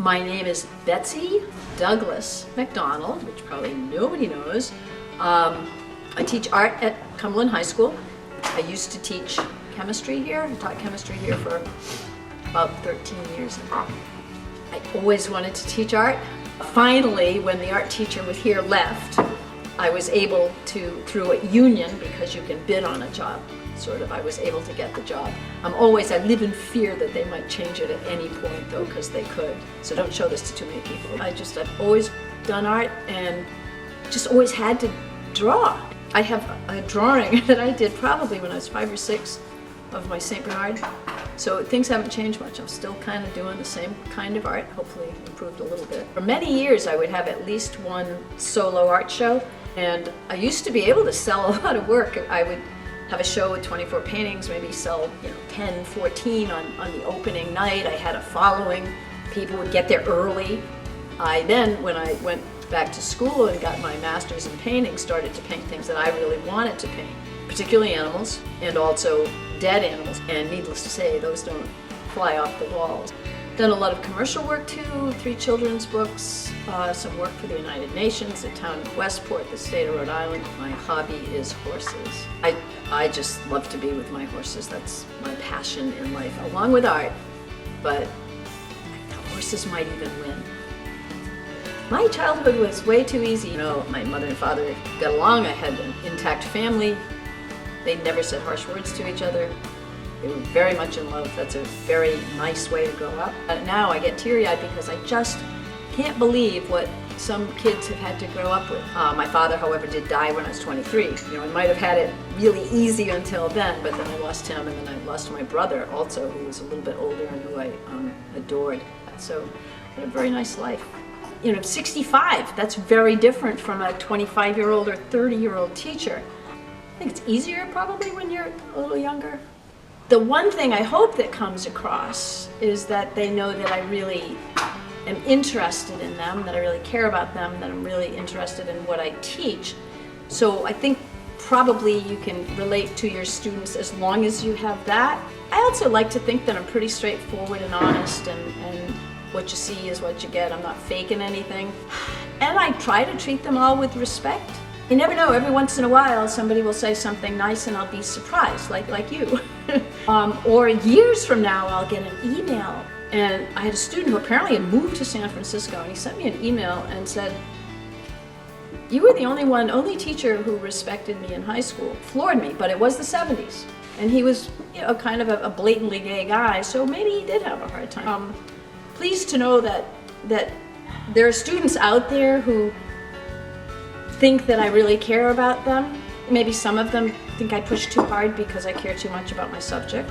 My name is Betsy Douglas McDonald, which probably nobody knows. I teach art at Cumberland High School. I used to teach chemistry here. I taught chemistry here for about 13 years. I always wanted to teach art. Finally, when the art teacher was here left, I was able to, through a union, because you can bid on a job, I was able to get the job. I live in fear that they might change it at any point though, because they could. So don't show this to too many people. I've always done art and just always had to draw. I have a drawing that I did probably when I was 5 or 6 of my St. Bernard. So things haven't changed much. I'm still kind of doing the same kind of art, hopefully improved a little bit. For many years I would have at least one solo art show, and I used to be able to sell a lot of work. I would have a show with 24 paintings, maybe sell 10, 14 on the opening night. I had a following. People would get there early. I then, when I went back to school and got my master's in painting, started to paint things that I really wanted to paint, particularly animals and also dead animals. And needless to say, those don't fly off the walls. Done a lot of commercial work too, 3 children's books, some work for the United Nations, the town of Westport, the state of Rhode Island. My hobby is horses. I just love to be with my horses. That's my passion in life, along with art, but horses might even win. My childhood was way too easy. My mother and father got along. I had an intact family. They never said harsh words to each other. They were very much in love. That's a very nice way to grow up. Now I get teary-eyed because I just can't believe what some kids have had to grow up with. My father, however, did die when I was 23. I might have had it really easy until then, but then I lost him, and then I lost my brother also, who was a little bit older and who I adored. So I had a very nice life. 65, that's very different from a 25-year-old or 30-year-old teacher. I think it's easier probably when you're a little younger. The one thing I hope that comes across is that they know that I really am interested in them, that I really care about them, that I'm really interested in what I teach. So I think probably you can relate to your students as long as you have that. I also like to think that I'm pretty straightforward and honest, and what you see is what you get. I'm not faking anything. And I try to treat them all with respect. You never know, every once in a while somebody will say something nice and I'll be surprised, like you. Or years from now I'll get an email. And I had a student who apparently had moved to San Francisco, and he sent me an email and said, "You were the only teacher who respected me in high school." Floored me, but it was the 70s. And he was kind of a blatantly gay guy, so maybe he did have a hard time. Pleased to know that there are students out there who think that I really care about them. Maybe some of them think I push too hard because I care too much about my subject.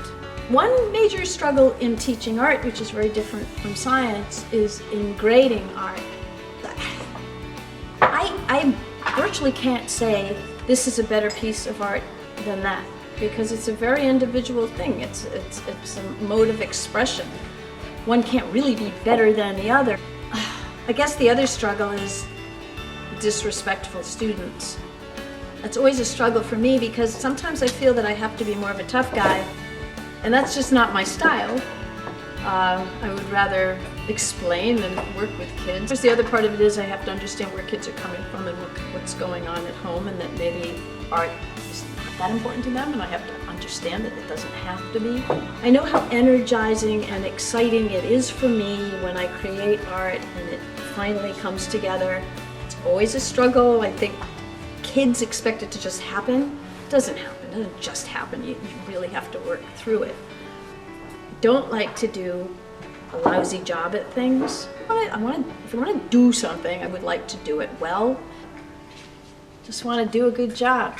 One major struggle in teaching art, which is very different from science, is in grading art. I virtually can't say this is a better piece of art than that, because it's a very individual thing. It's a mode of expression. One can't really be better than the other. I guess the other struggle is disrespectful students. That's always a struggle for me, because sometimes I feel that I have to be more of a tough guy, and that's just not my style. I would rather explain and work with kids. There's the other part of it is I have to understand where kids are coming from and what's going on at home, and that maybe art is not that important to them, and I have to understand that it doesn't have to be. I know how energizing and exciting it is for me when I create art and it finally comes together. It's always a struggle. I think kids expect it to just happen. It doesn't happen. It doesn't just happen. You really have to work through it. I don't like to do a lousy job at things. If I want to do something, I would like to do it well. Just want to do a good job.